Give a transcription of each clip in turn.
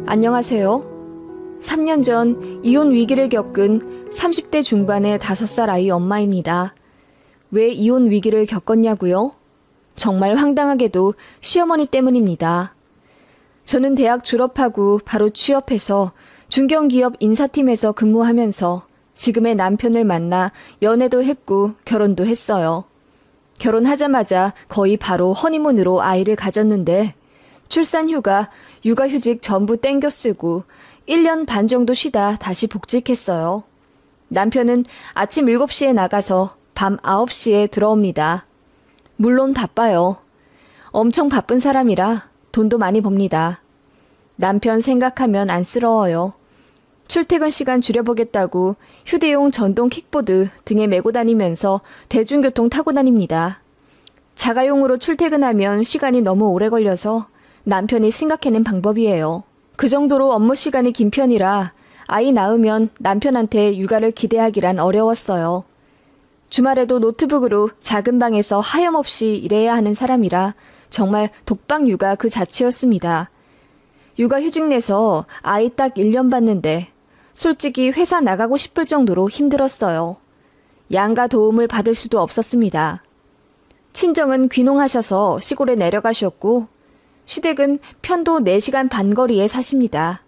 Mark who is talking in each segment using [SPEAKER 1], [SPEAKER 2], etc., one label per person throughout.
[SPEAKER 1] 안녕하세요. 3년 전 이혼 위기를 겪은 30대 중반의 5살 아이 엄마입니다. 왜 이혼 위기를 겪었냐고요? 정말 황당하게도 시어머니 때문입니다. 저는 대학 졸업하고 바로 취업해서 중견기업 인사팀에서 근무하면서 지금의 남편을 만나 연애도 했고 결혼도 했어요. 결혼하자마자 거의 바로 허니문으로 아이를 가졌는데 출산휴가, 육아휴직 전부 땡겨 쓰고 1년 반 정도 쉬다 다시 복직했어요. 남편은 아침 7시에 나가서 밤 9시에 들어옵니다. 물론 바빠요. 엄청 바쁜 사람이라 돈도 많이 법니다. 남편 생각하면 안쓰러워요. 출퇴근 시간 줄여보겠다고 휴대용 전동 킥보드 등에 메고 다니면서 대중교통 타고 다닙니다. 자가용으로 출퇴근하면 시간이 너무 오래 걸려서 남편이 생각해낸 방법이에요. 그 정도로 업무 시간이 긴 편이라 아이 낳으면 남편한테 육아를 기대하기란 어려웠어요. 주말에도 노트북으로 작은 방에서 하염없이 일해야 하는 사람이라 정말 독방 육아 그 자체였습니다. 육아휴직 내서 아이 딱 1년 봤는데 솔직히 회사 나가고 싶을 정도로 힘들었어요. 양가 도움을 받을 수도 없었습니다. 친정은 귀농하셔서 시골에 내려가셨고 시댁은 편도 4시간 반 거리에 사십니다.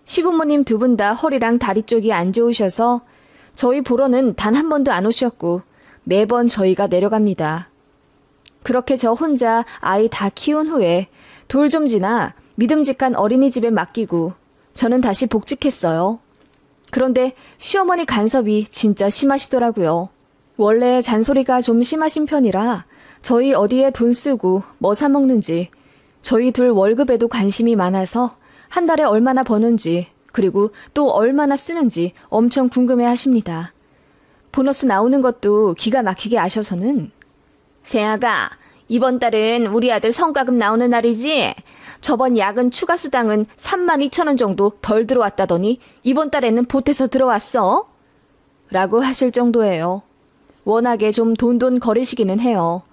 [SPEAKER 1] 시부모님 두 분 다 허리랑 다리 쪽이 안 좋으셔서 저희 보러는 단 한 번도 안 오셨고 매번 저희가 내려갑니다. 그렇게 저 혼자 아이 다 키운 후에 돌 좀 지나 믿음직한 어린이집에 맡기고 저는 다시 복직했어요. 그런데 시어머니 간섭이 진짜 심하시더라고요. 원래 잔소리가 좀 심하신 편이라 저희 어디에 돈 쓰고 뭐 사 먹는지 저희 둘 월급에도 관심이 많아서 한 달에 얼마나 버는지 그리고 또 얼마나 쓰는지 엄청 궁금해 하십니다. 보너스 나오는 것도 기가 막히게 아셔서는 세아가 이번 달은 우리 아들 성과급 나오는 날이지? 저번 야근 추가 수당은 32,000원 정도 덜 들어왔다더니 이번 달에는 보태서 들어왔어? 라고 하실 정도예요. 워낙에 좀 돈돈 거리시기는 해요.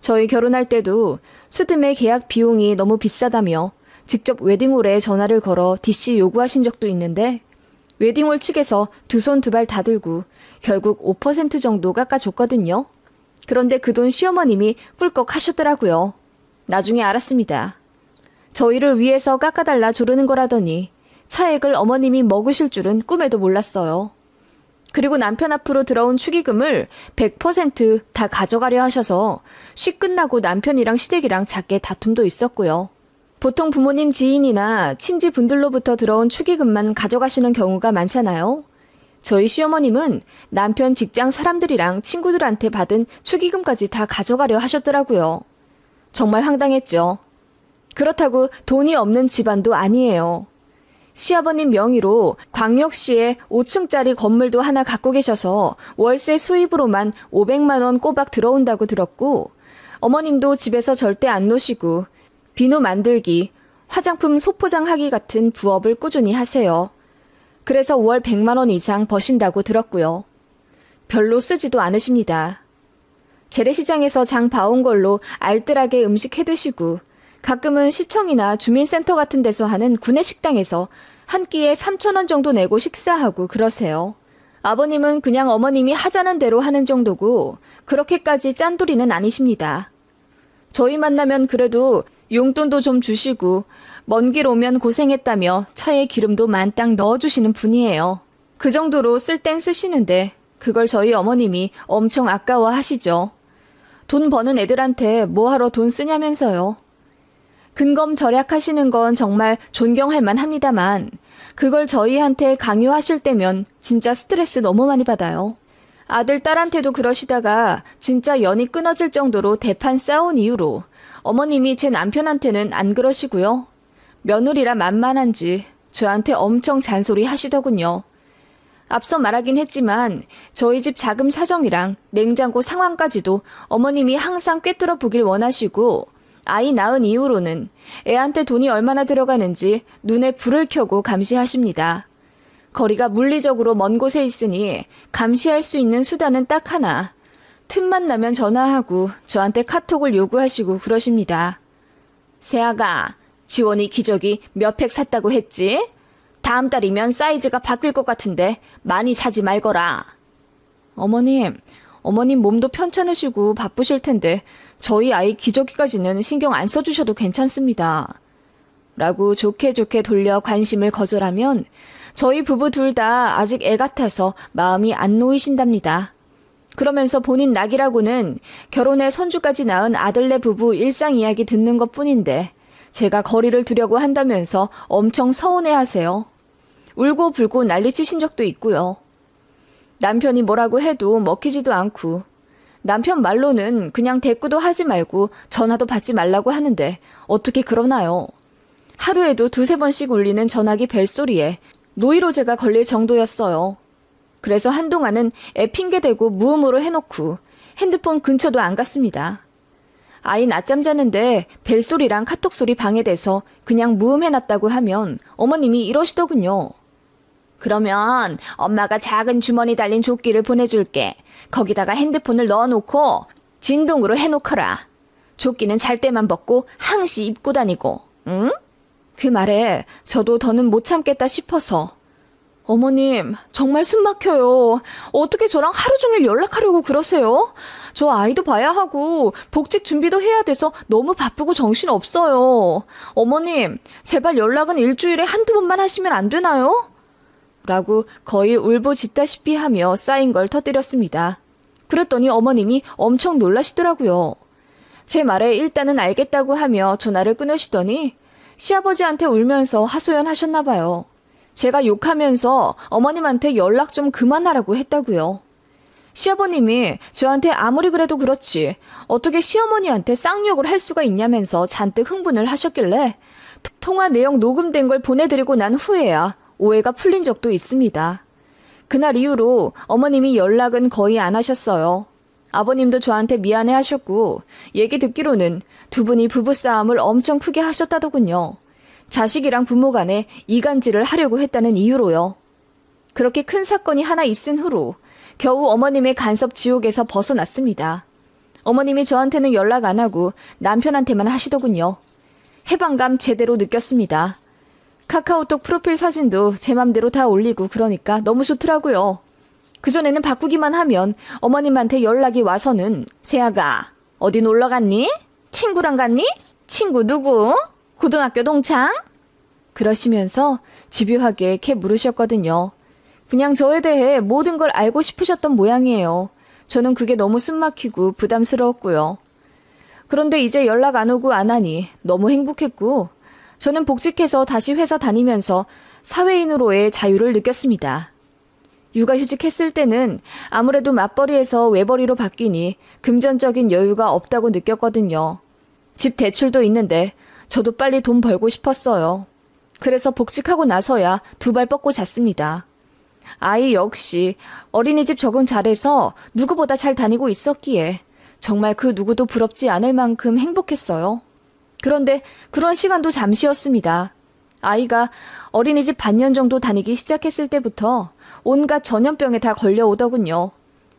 [SPEAKER 1] 저희 결혼할 때도 수드메 계약 비용이 너무 비싸다며 직접 웨딩홀에 전화를 걸어 DC 요구하신 적도 있는데 웨딩홀 측에서 두 손 두 발 다 들고 결국 5% 정도 깎아줬거든요. 그런데 그 돈 시어머님이 꿀꺽 하셨더라고요. 나중에 알았습니다. 저희를 위해서 깎아달라 조르는 거라더니 차액을 어머님이 먹으실 줄은 꿈에도 몰랐어요. 그리고 남편 앞으로 들어온 축의금을 100% 다 가져가려 하셔서 시 끝나고 남편이랑 시댁이랑 작게 다툼도 있었고요. 보통 부모님 지인이나 친지분들로부터 들어온 축의금만 가져가시는 경우가 많잖아요. 저희 시어머님은 남편 직장 사람들이랑 친구들한테 받은 축의금까지 다 가져가려 하셨더라고요. 정말 황당했죠. 그렇다고 돈이 없는 집안도 아니에요. 시아버님 명의로 광역시에 5층짜리 건물도 하나 갖고 계셔서 월세 수입으로만 500만 원 꼬박 들어온다고 들었고 어머님도 집에서 절대 안 노시고 비누 만들기, 화장품 소포장하기 같은 부업을 꾸준히 하세요. 그래서 월 100만 원 이상 버신다고 들었고요. 별로 쓰지도 않으십니다. 재래시장에서 장 봐온 걸로 알뜰하게 음식 해드시고 가끔은 시청이나 주민센터 같은 데서 하는 구내식당에서 한 끼에 3,000원 정도 내고 식사하고 그러세요. 아버님은 그냥 어머님이 하자는 대로 하는 정도고 그렇게까지 짠돌이는 아니십니다. 저희 만나면 그래도 용돈도 좀 주시고 먼 길 오면 고생했다며 차에 기름도 만땅 넣어주시는 분이에요. 그 정도로 쓸 땐 쓰시는데 그걸 저희 어머님이 엄청 아까워하시죠. 돈 버는 애들한테 뭐하러 돈 쓰냐면서요. 근검 절약하시는 건 정말 존경할 만합니다만 그걸 저희한테 강요하실 때면 진짜 스트레스 너무 많이 받아요. 아들, 딸한테도 그러시다가 진짜 연이 끊어질 정도로 대판 싸운 이후로 어머님이 제 남편한테는 안 그러시고요. 며느리라 만만한지 저한테 엄청 잔소리 하시더군요. 앞서 말하긴 했지만 저희 집 자금 사정이랑 냉장고 상황까지도 어머님이 항상 꿰뚫어 보길 원하시고 아이 낳은 이후로는 애한테 돈이 얼마나 들어가는지 눈에 불을 켜고 감시하십니다. 거리가 물리적으로 먼 곳에 있으니 감시할 수 있는 수단은 딱 하나. 틈만 나면 전화하고 저한테 카톡을 요구하시고 그러십니다. 세아가, 지원이 기저귀 몇 팩 샀다고 했지? 다음 달이면 사이즈가 바뀔 것 같은데 많이 사지 말거라. 어머님 몸도 편찮으시고 바쁘실 텐데 저희 아이 기저귀까지는 신경 안 써주셔도 괜찮습니다. 라고 좋게 돌려 관심을 거절하면 저희 부부 둘 다 아직 애 같아서 마음이 안 놓이신답니다. 그러면서 본인 낙이라고는 결혼해 손주까지 낳은 아들네 부부 일상 이야기 듣는 것뿐인데 제가 거리를 두려고 한다면서 엄청 서운해하세요. 울고 불고 난리치신 적도 있고요. 남편이 뭐라고 해도 먹히지도 않고 남편 말로는 그냥 대꾸도 하지 말고 전화도 받지 말라고 하는데 어떻게 그러나요? 하루에도 2-3번씩 울리는 전화기 벨소리에 노이로제가 걸릴 정도였어요. 그래서 한동안은 애 핑계대고 무음으로 해놓고 핸드폰 근처도 안 갔습니다. 아이 낮잠 자는데 벨소리랑 카톡소리 방해돼서 그냥 무음해놨다고 하면 어머님이 이러시더군요. 그러면 엄마가 작은 주머니 달린 조끼를 보내줄게. 거기다가 핸드폰을 넣어놓고 진동으로 해놓거라. 조끼는 잘 때만 벗고 항시 입고 다니고, 응? 그 말에 저도 더는 못 참겠다 싶어서 어머님, 정말 숨 막혀요. 어떻게 저랑 하루 종일 연락하려고 그러세요? 저 아이도 봐야 하고 복직 준비도 해야 돼서 너무 바쁘고 정신 없어요. 어머님, 제발 연락은 일주일에 1-2번만 하시면 안 되나요? 라고 거의 울부짖다시피 하며 쌓인 걸 터뜨렸습니다. 그랬더니 어머님이 엄청 놀라시더라고요. 제 말에 일단은 알겠다고 하며 전화를 끊으시더니 시아버지한테 울면서 하소연하셨나 봐요. 제가 욕하면서 어머님한테 연락 좀 그만하라고 했다고요. 시아버님이 저한테 아무리 그래도 그렇지 어떻게 시어머니한테 쌍욕을 할 수가 있냐면서 잔뜩 흥분을 하셨길래 통화 내용 녹음된 걸 보내드리고 난 후에야 오해가 풀린 적도 있습니다. 그날 이후로 어머님이 연락은 거의 안 하셨어요. 아버님도 저한테 미안해 하셨고 얘기 듣기로는 두 분이 부부싸움을 엄청 크게 하셨다더군요. 자식이랑 부모 간에 이간질을 하려고 했다는 이유로요. 그렇게 큰 사건이 하나 있은 후로 겨우 어머님의 간섭 지옥에서 벗어났습니다. 어머님이 저한테는 연락 안 하고 남편한테만 하시더군요. 해방감 제대로 느꼈습니다. 카카오톡 프로필 사진도 제 맘대로 다 올리고 그러니까 너무 좋더라고요. 그전에는 바꾸기만 하면 어머님한테 연락이 와서는 세아가 어디 놀러 갔니? 친구랑 갔니? 친구 누구? 고등학교 동창? 그러시면서 집요하게 캐 물으셨거든요. 그냥 저에 대해 모든 걸 알고 싶으셨던 모양이에요. 저는 그게 너무 숨막히고 부담스러웠고요. 그런데 이제 연락 안 오고 안 하니 너무 행복했고 저는 복직해서 다시 회사 다니면서 사회인으로의 자유를 느꼈습니다. 육아휴직했을 때는 아무래도 맞벌이에서 외벌이로 바뀌니 금전적인 여유가 없다고 느꼈거든요. 집 대출도 있는데 저도 빨리 돈 벌고 싶었어요. 그래서 복직하고 나서야 2발 뻗고 잤습니다. 아이 역시 어린이집 적응 잘해서 누구보다 잘 다니고 있었기에 정말 그 누구도 부럽지 않을 만큼 행복했어요. 그런데 그런 시간도 잠시였습니다. 아이가 어린이집 반년 정도 다니기 시작했을 때부터 온갖 전염병에 다 걸려오더군요.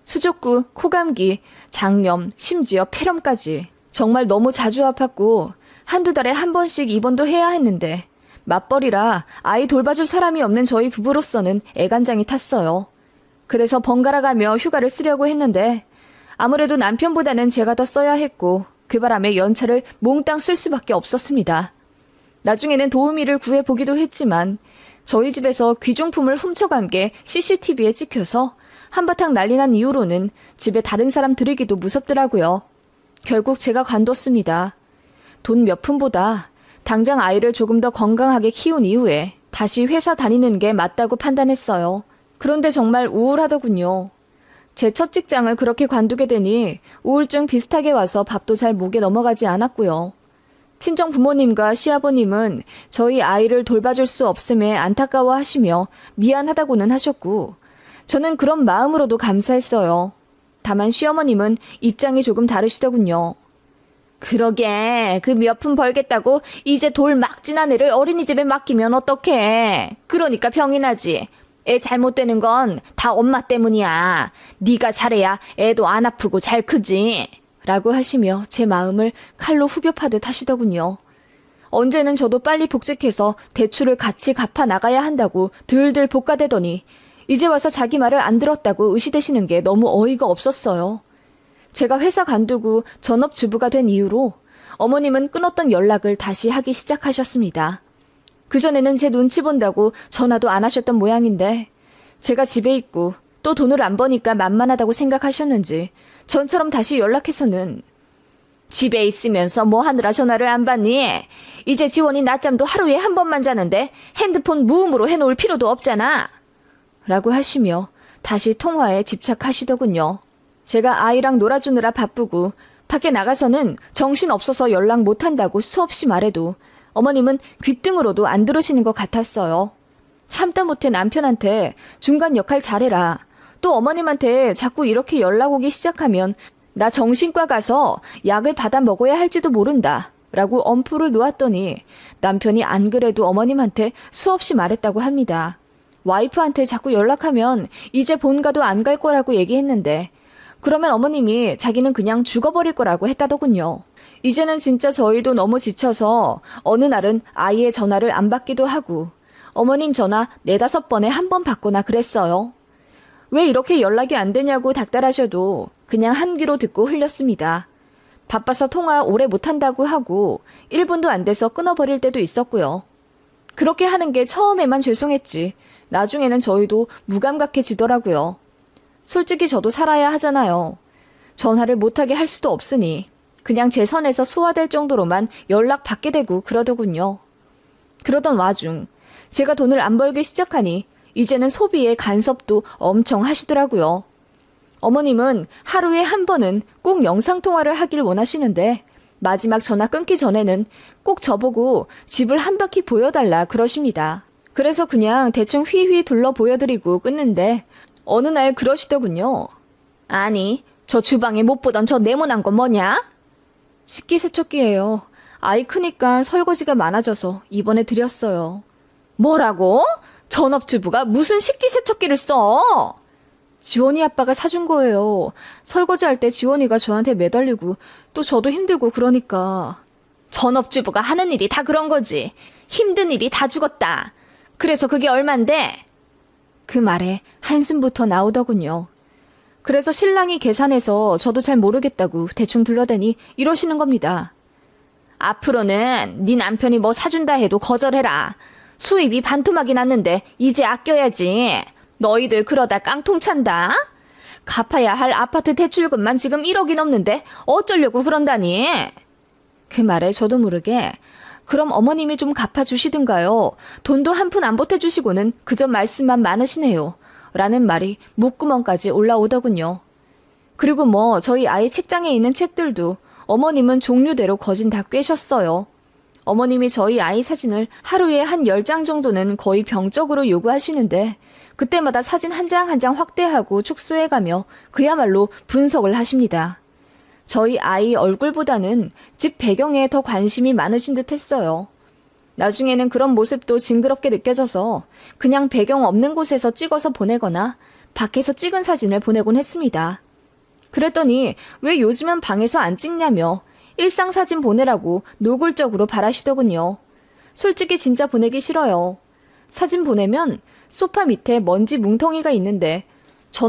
[SPEAKER 1] 수족구, 코감기, 장염, 심지어 폐렴까지. 정말 너무 자주 아팠고 1-2달에 1번씩 입원도 해야 했는데 맞벌이라 아이 돌봐줄 사람이 없는 저희 부부로서는 애간장이 탔어요. 그래서 번갈아가며 휴가를 쓰려고 했는데 아무래도 남편보다는 제가 더 써야 했고 그 바람에 연차를 몽땅 쓸 수밖에 없었습니다. 나중에는 도우미를 구해보기도 했지만 저희 집에서 귀중품을 훔쳐간 게 CCTV에 찍혀서 한바탕 난리난 이후로는 집에 다른 사람 들이기도 무섭더라고요. 결국 제가 관뒀습니다. 돈 몇 푼보다 당장 아이를 조금 더 건강하게 키운 이후에 다시 회사 다니는 게 맞다고 판단했어요. 그런데 정말 우울하더군요. 제 첫 직장을 그렇게 관두게 되니 우울증 비슷하게 와서 밥도 잘 목에 넘어가지 않았고요. 친정 부모님과 시아버님은 저희 아이를 돌봐줄 수 없음에 안타까워하시며 미안하다고는 하셨고 저는 그런 마음으로도 감사했어요. 다만 시어머님은 입장이 조금 다르시더군요. 그러게 그 몇 푼 벌겠다고 이제 돌 막 지난 애를 어린이집에 맡기면 어떡해. 그러니까 병이 나지. 애 잘못되는 건 다 엄마 때문이야. 네가 잘해야 애도 안 아프고 잘 크지. 라고 하시며 제 마음을 칼로 후벼 파듯 하시더군요. 언제는 저도 빨리 복직해서 대출을 같이 갚아 나가야 한다고 들들 볶아대더니 이제 와서 자기 말을 안 들었다고 의시되시는 게 너무 어이가 없었어요. 제가 회사 관두고 전업주부가 된 이후로 어머님은 끊었던 연락을 다시 하기 시작하셨습니다. 그전에는 제 눈치 본다고 전화도 안 하셨던 모양인데 제가 집에 있고 또 돈을 안 버니까 만만하다고 생각하셨는지 전처럼 다시 연락해서는 집에 있으면서 뭐 하느라 전화를 안 받니? 이제 지원이 낮잠도 하루에 한 번만 자는데 핸드폰 무음으로 해놓을 필요도 없잖아. 라고 하시며 다시 통화에 집착하시더군요. 제가 아이랑 놀아주느라 바쁘고 밖에 나가서는 정신없어서 연락 못한다고 수없이 말해도 어머님은 귓등으로도 안 들으시는 것 같았어요. 참다 못해 남편한테 중간 역할 잘해라. 또 어머님한테 자꾸 이렇게 연락 오기 시작하면 나 정신과 가서 약을 받아 먹어야 할지도 모른다. 라고 엄포를 놓았더니 남편이 안 그래도 어머님한테 수없이 말했다고 합니다. 와이프한테 자꾸 연락하면 이제 본가도 안 갈 거라고 얘기했는데 그러면 어머님이 자기는 그냥 죽어버릴 거라고 했다더군요. 이제는 진짜 저희도 너무 지쳐서 어느 날은 아이의 전화를 안 받기도 하고 어머님 전화 4-5번에 한 번 받거나 그랬어요. 왜 이렇게 연락이 안 되냐고 닥달하셔도 그냥 한 귀로 듣고 흘렸습니다. 바빠서 통화 오래 못한다고 하고 1분도 안 돼서 끊어버릴 때도 있었고요. 그렇게 하는 게 처음에만 죄송했지 나중에는 저희도 무감각해지더라고요. 솔직히 저도 살아야 하잖아요. 전화를 못하게 할 수도 없으니 그냥 제 선에서 소화될 정도로만 연락 받게 되고 그러더군요. 그러던 와중 제가 돈을 안 벌기 시작하니 이제는 소비에 간섭도 엄청 하시더라고요. 어머님은 하루에 한 번은 꼭 영상통화를 하길 원하시는데 마지막 전화 끊기 전에는 꼭 저보고 집을 한 바퀴 보여달라 그러십니다. 그래서 그냥 대충 휘휘 둘러 보여드리고 끊는데 어느 날 그러시더군요. 아니, 저 주방에 못 보던 저 네모난 건 뭐냐? 식기세척기예요. 아이 크니까 설거지가 많아져서 이번에 드렸어요. 뭐라고? 전업주부가 무슨 식기세척기를 써? 지원이 아빠가 사준 거예요. 설거지할 때 지원이가 저한테 매달리고 또 저도 힘들고 그러니까. 전업주부가 하는 일이 다 그런 거지. 힘든 일이 다 죽었다. 그래서 그게 얼만데? 그 말에 한숨부터 나오더군요. 그래서 신랑이 계산해서 저도 잘 모르겠다고 대충 둘러대니 이러시는 겁니다. 앞으로는 네 남편이 뭐 사준다 해도 거절해라. 수입이 반토막이 났는데 이제 아껴야지. 너희들 그러다 깡통 찬다. 갚아야 할 아파트 대출금만 지금 1억이 넘는데 어쩌려고 그런다니. 그 말에 저도 모르게 그럼 어머님이 좀 갚아주시든가요. 돈도 한 푼 안 보태주시고는 그저 말씀만 많으시네요. 라는 말이 목구멍까지 올라오더군요. 그리고 뭐 저희 아이 책장에 있는 책들도 어머님은 종류대로 거진 다 꿰셨어요. 어머님이 저희 아이 사진을 하루에 한 10장 정도는 거의 병적으로 요구하시는데 그때마다 사진 한 장 한 장 확대하고 축소해가며 그야말로 분석을 하십니다. 저희 아이 얼굴보다는 집 배경에 더 관심이 많으신 듯 했어요. 나중에는 그런 모습도 징그럽게 느껴져서 그냥 배경 없는 곳에서 찍어서 보내거나 밖에서 찍은 사진을 보내곤 했습니다. 그랬더니 왜 요즘은 방에서 안 찍냐며 일상사진 보내라고 노골적으로 바라시더군요. 솔직히 진짜 보내기 싫어요. 사진 보내면 소파 밑에 먼지 뭉텅이가 있는데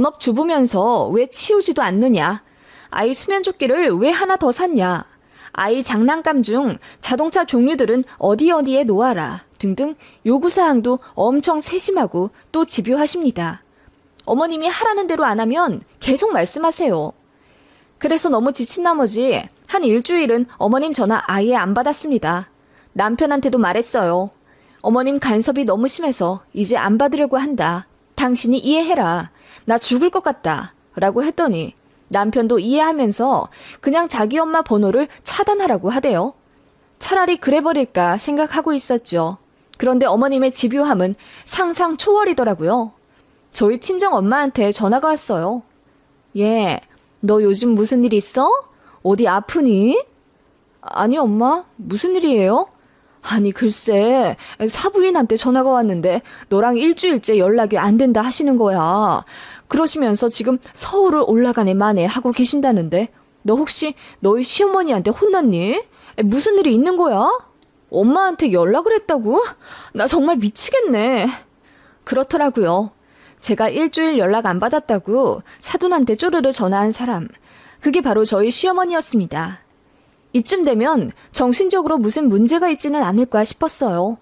[SPEAKER 1] 전업주부면서 왜 치우지도 않느냐. 아이 수면조끼를 왜 하나 더 샀냐. 아이 장난감 중 자동차 종류들은 어디에 놓아라 등등 요구사항도 엄청 세심하고 또 집요하십니다. 어머님이 하라는 대로 안 하면 계속 말씀하세요. 그래서 너무 지친 나머지 한 일주일은 어머님 전화 아예 안 받았습니다. 남편한테도 말했어요. 어머님 간섭이 너무 심해서 이제 안 받으려고 한다. 당신이 이해해라. 나 죽을 것 같다. 라고 했더니 남편도 이해하면서 그냥 자기 엄마 번호를 차단하라고 하대요. 차라리 그래버릴까 생각하고 있었죠. 그런데 어머님의 집요함은 상상 초월이더라고요. 저희 친정 엄마한테 전화가 왔어요. 얘, 너 요즘 무슨 일 있어? 어디 아프니? 아니 엄마, 무슨 일이에요? 아니 글쎄 사부인한테 전화가 왔는데 너랑 일주일째 연락이 안 된다 하시는 거야. 그러시면서 지금 서울을 올라가네 마네 하고 계신다는데 너 혹시 너희 시어머니한테 혼났니? 무슨 일이 있는 거야? 엄마한테 연락을 했다고? 나 정말 미치겠네. 그렇더라고요. 제가 일주일 연락 안 받았다고 사돈한테 쪼르르 전화한 사람. 그게 바로 저희 시어머니였습니다. 이쯤 되면 정신적으로 무슨 문제가 있지는 않을까 싶었어요.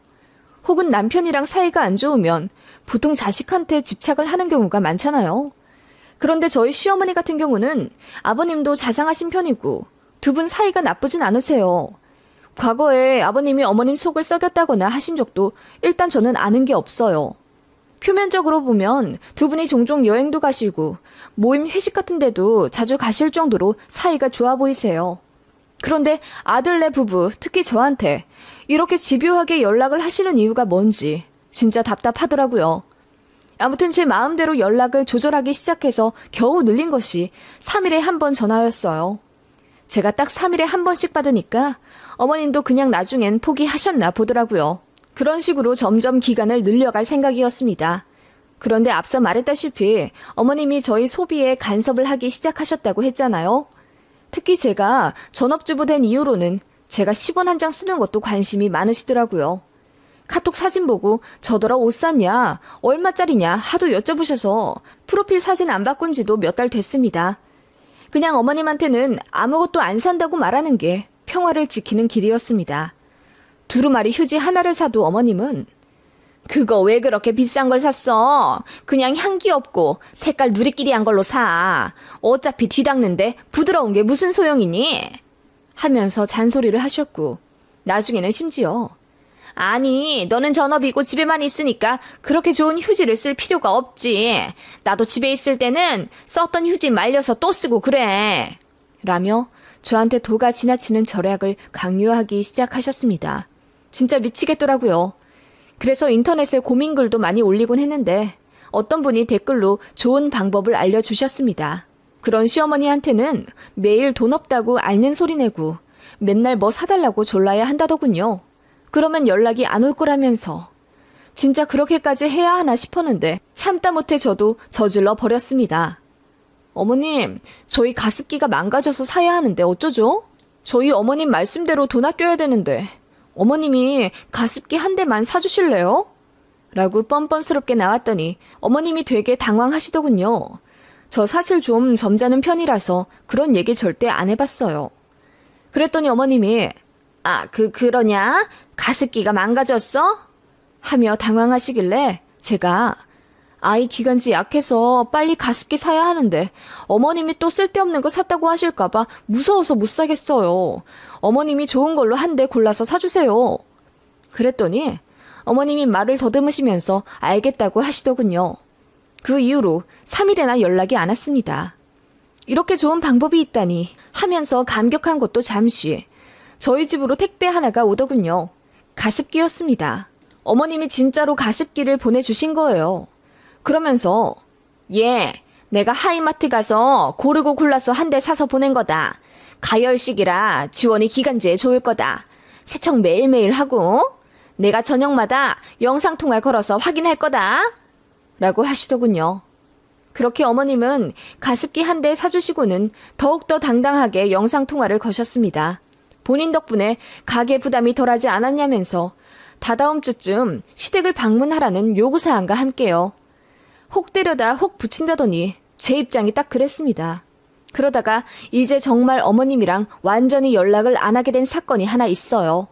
[SPEAKER 1] 혹은 남편이랑 사이가 안 좋으면 보통 자식한테 집착을 하는 경우가 많잖아요. 그런데 저희 시어머니 같은 경우는 아버님도 자상하신 편이고 두 분 사이가 나쁘진 않으세요. 과거에 아버님이 어머님 속을 썩였다거나 하신 적도 일단 저는 아는 게 없어요. 표면적으로 보면 두 분이 종종 여행도 가시고 모임 회식 같은 데도 자주 가실 정도로 사이가 좋아 보이세요. 그런데 아들네 부부, 특히 저한테 이렇게 집요하게 연락을 하시는 이유가 뭔지 진짜 답답하더라고요. 아무튼 제 마음대로 연락을 조절하기 시작해서 겨우 늘린 것이 3일에 한 번 전화였어요. 제가 딱 3일에 한 번씩 받으니까 어머님도 그냥 나중엔 포기하셨나 보더라고요. 그런 식으로 점점 기간을 늘려갈 생각이었습니다. 그런데 앞서 말했다시피 어머님이 저희 소비에 간섭을 하기 시작하셨다고 했잖아요. 특히 제가 전업주부 된 이후로는 제가 10원 한 장 쓰는 것도 관심이 많으시더라고요. 카톡 사진 보고 저더러 옷 샀냐, 얼마짜리냐 하도 여쭤보셔서 프로필 사진 안 바꾼 지도 몇 달 됐습니다. 그냥 어머님한테는 아무것도 안 산다고 말하는 게 평화를 지키는 길이었습니다. 두루마리 휴지 하나를 사도 어머님은 그거 왜 그렇게 비싼 걸 샀어? 그냥 향기 없고 색깔 누리끼리한 걸로 사. 어차피 뒤닦는데 부드러운 게 무슨 소용이니? 하면서 잔소리를 하셨고 나중에는 심지어 아니 너는 전업이고 집에만 있으니까 그렇게 좋은 휴지를 쓸 필요가 없지. 나도 집에 있을 때는 썼던 휴지 말려서 또 쓰고 그래. 라며 저한테 도가 지나치는 절약을 강요하기 시작하셨습니다. 진짜 미치겠더라고요. 그래서 인터넷에 고민글도 많이 올리곤 했는데 어떤 분이 댓글로 좋은 방법을 알려주셨습니다. 그런 시어머니한테는 매일 돈 없다고 앓는 소리 내고 맨날 뭐 사달라고 졸라야 한다더군요. 그러면 연락이 안 올 거라면서. 진짜 그렇게까지 해야 하나 싶었는데 참다 못해 저도 저질러 버렸습니다. 어머님, 저희 가습기가 망가져서 사야 하는데 어쩌죠? 저희 어머님 말씀대로 돈 아껴야 되는데 어머님이 가습기 한 대만 사주실래요? 라고 뻔뻔스럽게 나왔더니 어머님이 되게 당황하시더군요. 저 사실 좀 점잖은 편이라서 그런 얘기 절대 안 해봤어요. 그랬더니 어머님이 그러냐? 가습기가 망가졌어? 하며 당황하시길래 제가 아이 기관지 약해서 빨리 가습기 사야 하는데 어머님이 또 쓸데없는 거 샀다고 하실까봐 무서워서 못 사겠어요. 어머님이 좋은 걸로 한 대 골라서 사주세요. 그랬더니 어머님이 말을 더듬으시면서 알겠다고 하시더군요. 그 이후로 3일이나 연락이 안 왔습니다. 이렇게 좋은 방법이 있다니 하면서 감격한 것도 잠시 저희 집으로 택배 하나가 오더군요. 가습기였습니다. 어머님이 진짜로 가습기를 보내주신 거예요. 그러면서 내가 하이마트 가서 고르고 골라서 한 대 사서 보낸 거다. 가열식이라 지원이 기간제에 좋을 거다. 세척 매일매일 하고 내가 저녁마다 영상통화 걸어서 확인할 거다. 라고 하시더군요. 그렇게 어머님은 가습기 한 대 사주시고는 더욱더 당당하게 영상통화를 거셨습니다. 본인 덕분에 가계 부담이 덜하지 않았냐면서 다다음 주쯤 시댁을 방문하라는 요구사항과 함께요. 혹 때려다 혹 붙인다더니 제 입장이 딱 그랬습니다. 그러다가 이제 정말 어머님이랑 완전히 연락을 안 하게 된 사건이 하나 있어요.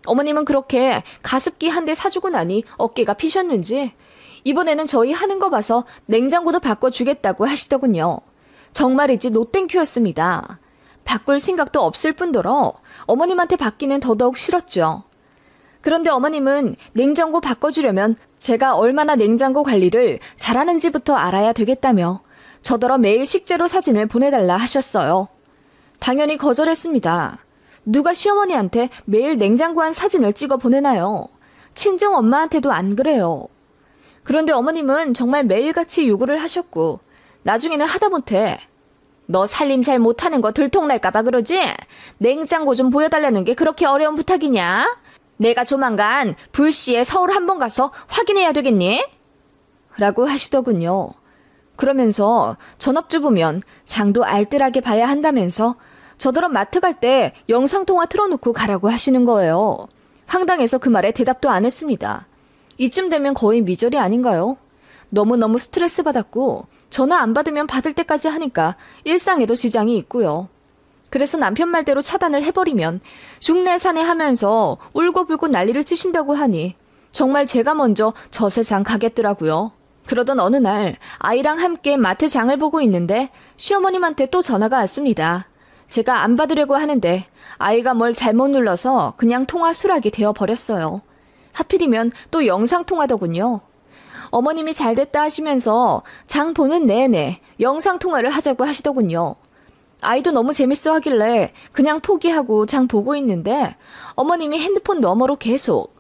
[SPEAKER 1] 어머님은 그렇게 가습기 한 대 사주고 나니 어깨가 피셨는지 이번에는 저희 하는 거 봐서 냉장고도 바꿔주겠다고 하시더군요. 정말이지 노땡큐였습니다. 바꿀 생각도 없을 뿐더러 어머님한테 받기는 더더욱 싫었죠. 그런데 어머님은 냉장고 바꿔주려면 제가 얼마나 냉장고 관리를 잘하는지부터 알아야 되겠다며 저더러 매일 식재료 사진을 보내달라 하셨어요. 당연히 거절했습니다. 누가 시어머니한테 매일 냉장고 안 사진을 찍어 보내나요? 친정 엄마한테도 안 그래요. 그런데 어머님은 정말 매일같이 요구를 하셨고 나중에는 하다못해 너 살림 잘 못하는 거 들통날까봐 그러지? 냉장고 좀 보여달라는 게 그렇게 어려운 부탁이냐? 내가 조만간 불시에 서울 한번 가서 확인해야 되겠니? 라고 하시더군요. 그러면서 전업주부면 장도 알뜰하게 봐야 한다면서 저더러 마트 갈 때 영상통화 틀어놓고 가라고 하시는 거예요. 황당해서 그 말에 대답도 안 했습니다. 이쯤 되면 거의 미절이 아닌가요? 너무너무 스트레스 받았고 전화 안 받으면 받을 때까지 하니까 일상에도 지장이 있고요. 그래서 남편 말대로 차단을 해버리면 중내산해 하면서 울고불고 난리를 치신다고 하니 정말 제가 먼저 저 세상 가겠더라고요. 그러던 어느 날 아이랑 함께 마트 장을 보고 있는데 시어머님한테 또 전화가 왔습니다. 제가 안 받으려고 하는데 아이가 뭘 잘못 눌러서 그냥 통화 수락이 되어버렸어요. 하필이면 또 영상통화더군요. 어머님이 잘됐다 하시면서 장 보는 내내 영상통화를 하자고 하시더군요. 아이도 너무 재밌어 하길래 그냥 포기하고 장 보고 있는데 어머님이 핸드폰 너머로 계속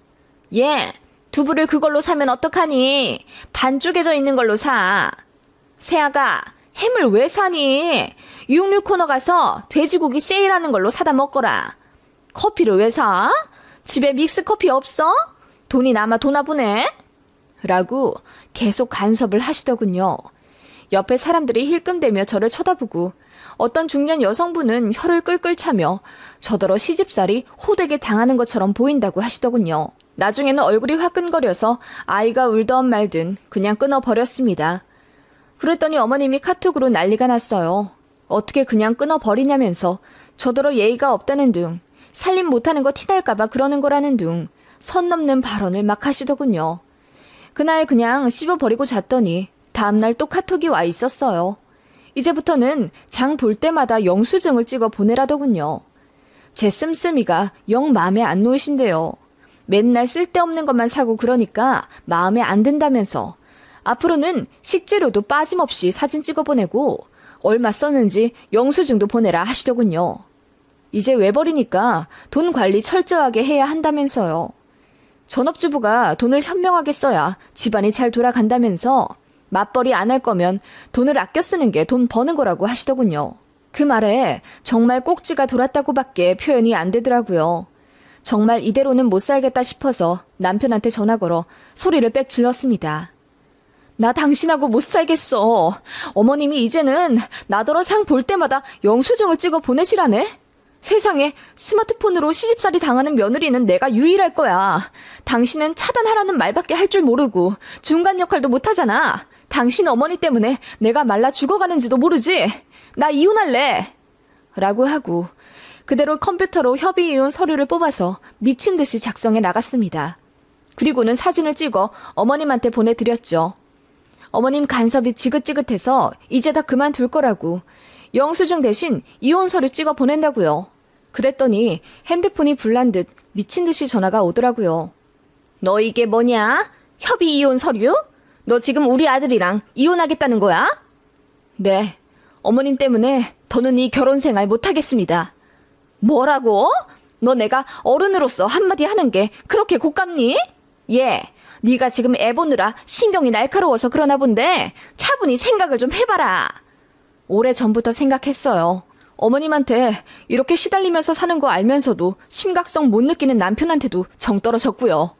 [SPEAKER 1] 얘, 두부를 그걸로 사면 어떡하니? 반 쪼개져 있는 걸로 사. 세아가 햄을 왜 사니? 육류 코너 가서 돼지고기 세일하는 걸로 사다 먹거라. 커피를 왜 사? 집에 믹스커피 없어? 돈이 남아 도나 보네? 라고 계속 간섭을 하시더군요. 옆에 사람들이 힐끔대며 저를 쳐다보고 어떤 중년 여성분은 혀를 끌끌 차며 저더러 시집살이 호되게 당하는 것처럼 보인다고 하시더군요. 나중에는 얼굴이 화끈거려서 아이가 울던 말든 그냥 끊어버렸습니다. 그랬더니 어머님이 카톡으로 난리가 났어요. 어떻게 그냥 끊어버리냐면서 저더러 예의가 없다는 둥, 살림 못하는 거 티날까봐 그러는 거라는 둥, 선 넘는 발언을 막 하시더군요. 그날 그냥 씹어버리고 잤더니 다음날 또 카톡이 와 있었어요. 이제부터는 장 볼 때마다 영수증을 찍어 보내라더군요. 제 씀씀이가 영 마음에 안 놓이신대요. 맨날 쓸데없는 것만 사고 그러니까 마음에 안 든다면서 앞으로는 식재료도 빠짐없이 사진 찍어 보내고 얼마 썼는지 영수증도 보내라 하시더군요. 이제 외벌이니까 돈 관리 철저하게 해야 한다면서요. 전업주부가 돈을 현명하게 써야 집안이 잘 돌아간다면서 맞벌이 안 할 거면 돈을 아껴 쓰는 게 돈 버는 거라고 하시더군요. 그 말에 정말 꼭지가 돌았다고밖에 표현이 안 되더라고요. 정말 이대로는 못 살겠다 싶어서 남편한테 전화 걸어 소리를 빽 질렀습니다. 나 당신하고 못 살겠어. 어머님이 이제는 나더러 상 볼 때마다 영수증을 찍어 보내시라네. 세상에 스마트폰으로 시집살이 당하는 며느리는 내가 유일할 거야. 당신은 차단하라는 말밖에 할 줄 모르고 중간 역할도 못하잖아. 당신 어머니 때문에 내가 말라 죽어가는지도 모르지. 나 이혼할래. 라고 하고 그대로 컴퓨터로 협의이혼 서류를 뽑아서 미친 듯이 작성해 나갔습니다. 그리고는 사진을 찍어 어머님한테 보내드렸죠. 어머님 간섭이 지긋지긋해서 이제 다 그만둘 거라고 영수증 대신 이혼 서류 찍어 보낸다고요. 그랬더니 핸드폰이 불난 듯 미친 듯이 전화가 오더라고요. 너 이게 뭐냐? 협의 이혼 서류? 너 지금 우리 아들이랑 이혼하겠다는 거야? 네. 어머님 때문에 더는 이 결혼 생활 못하겠습니다. 뭐라고? 너 내가 어른으로서 한마디 하는 게 그렇게 곶감니? 예, 네가 지금 애 보느라 신경이 날카로워서 그러나 본데 차분히 생각을 좀 해봐라. 오래전부터 생각했어요. 어머님한테 이렇게 시달리면서 사는 거 알면서도 심각성 못 느끼는 남편한테도 정 떨어졌고요.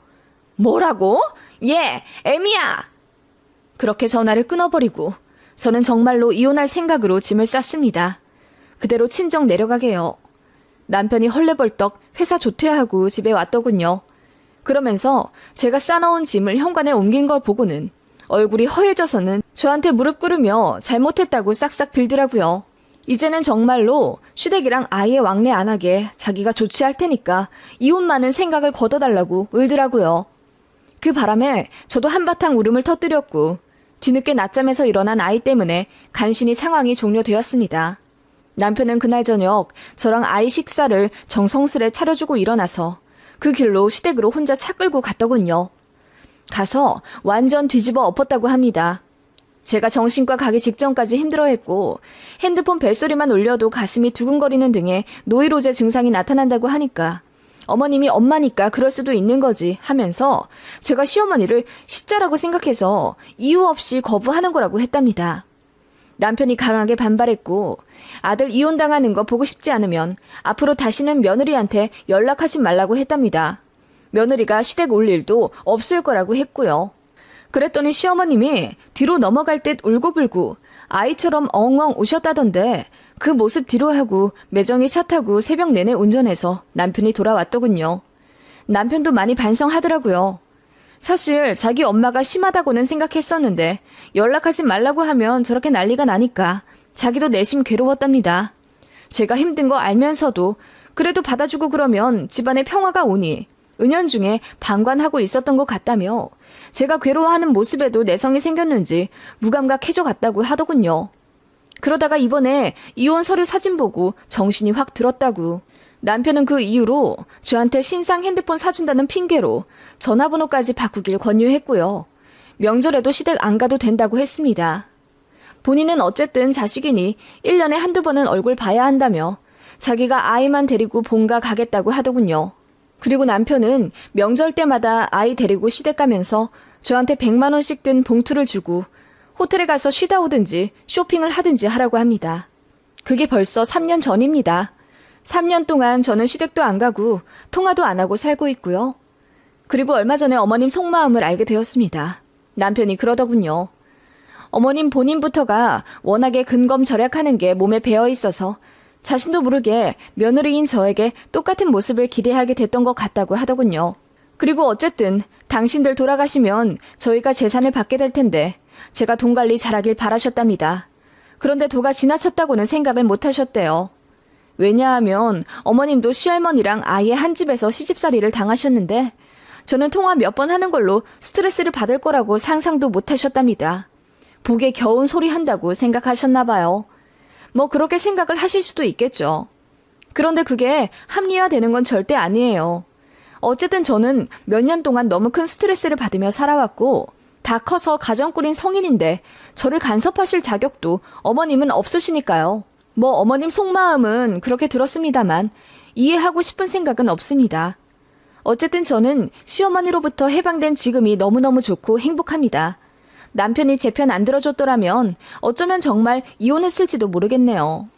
[SPEAKER 1] 뭐라고? 예, 애미야! 그렇게 전화를 끊어버리고 저는 정말로 이혼할 생각으로 짐을 쌌습니다. 그대로 친정 내려가게요. 남편이 헐레벌떡 회사 조퇴하고 집에 왔더군요. 그러면서 제가 싸놓은 짐을 현관에 옮긴 걸 보고는 얼굴이 허해져서는 저한테 무릎 꿇으며 잘못했다고 싹싹 빌더라고요. 이제는 정말로 시댁이랑 아예 왕래 안 하게 자기가 조치할 테니까 이혼만은 생각을 걷어달라고 울더라고요. 그 바람에 저도 한바탕 울음을 터뜨렸고 뒤늦게 낮잠에서 일어난 아이 때문에 간신히 상황이 종료되었습니다. 남편은 그날 저녁 저랑 아이 식사를 정성스레 차려주고 일어나서 그 길로 시댁으로 혼자 차 끌고 갔더군요. 가서 완전 뒤집어 엎었다고 합니다. 제가 정신과 가기 직전까지 힘들어했고 핸드폰 벨소리만 울려도 가슴이 두근거리는 등의 노이로제 증상이 나타난다고 하니까 어머님이 엄마니까 그럴 수도 있는 거지 하면서 제가 시어머니를 시자라고 생각해서 이유 없이 거부하는 거라고 했답니다. 남편이 강하게 반발했고 아들 이혼당하는 거 보고 싶지 않으면 앞으로 다시는 며느리한테 연락하지 말라고 했답니다. 며느리가 시댁 올 일도 없을 거라고 했고요. 그랬더니 시어머님이 뒤로 넘어갈 듯 울고불고 아이처럼 엉엉 우셨다던데 그 모습 뒤로 하고 매정히 차 타고 새벽 내내 운전해서 남편이 돌아왔더군요. 남편도 많이 반성하더라고요. 사실 자기 엄마가 심하다고는 생각했었는데 연락하지 말라고 하면 저렇게 난리가 나니까 자기도 내심 괴로웠답니다. 제가 힘든 거 알면서도 그래도 받아주고 그러면 집안에 평화가 오니 은연중에 방관하고 있었던 것 같다며 제가 괴로워하는 모습에도 내성이 생겼는지 무감각해져 갔다고 하더군요. 그러다가 이번에 이혼 서류 사진 보고 정신이 확 들었다고. 남편은 그 이후로 저한테 신상 핸드폰 사준다는 핑계로 전화번호까지 바꾸길 권유했고요. 명절에도 시댁 안 가도 된다고 했습니다. 본인은 어쨌든 자식이니 1년에 한두 번은 얼굴 봐야 한다며 자기가 아이만 데리고 본가 가겠다고 하더군요. 그리고 남편은 명절 때마다 아이 데리고 시댁 가면서 저한테 100만 원씩 든 봉투를 주고 호텔에 가서 쉬다 오든지 쇼핑을 하든지 하라고 합니다. 그게 벌써 3년 전입니다. 3년 동안 저는 시댁도 안 가고 통화도 안 하고 살고 있고요. 그리고 얼마 전에 어머님 속마음을 알게 되었습니다. 남편이 그러더군요. 어머님 본인부터가 워낙에 근검절약하는 게 몸에 배어 있어서 자신도 모르게 며느리인 저에게 똑같은 모습을 기대하게 됐던 것 같다고 하더군요. 그리고 어쨌든 당신들 돌아가시면 저희가 재산을 받게 될 텐데 제가 돈 관리 잘하길 바라셨답니다. 그런데 도가 지나쳤다고는 생각을 못 하셨대요. 왜냐하면 어머님도 시할머니랑 아예 한 집에서 시집살이를 당하셨는데 저는 통화 몇 번 하는 걸로 스트레스를 받을 거라고 상상도 못 하셨답니다. 복에 겨운 소리 한다고 생각하셨나 봐요. 뭐 그렇게 생각을 하실 수도 있겠죠. 그런데 그게 합리화되는 건 절대 아니에요. 어쨌든 저는 몇 년 동안 너무 큰 스트레스를 받으며 살아왔고 다 커서 가정 꾸린 성인인데 저를 간섭하실 자격도 어머님은 없으시니까요. 뭐 어머님 속마음은 그렇게 들었습니다만 이해하고 싶은 생각은 없습니다. 어쨌든 저는 시어머니로부터 해방된 지금이 너무너무 좋고 행복합니다. 남편이 제 편 안 들어줬더라면 어쩌면 정말 이혼했을지도 모르겠네요.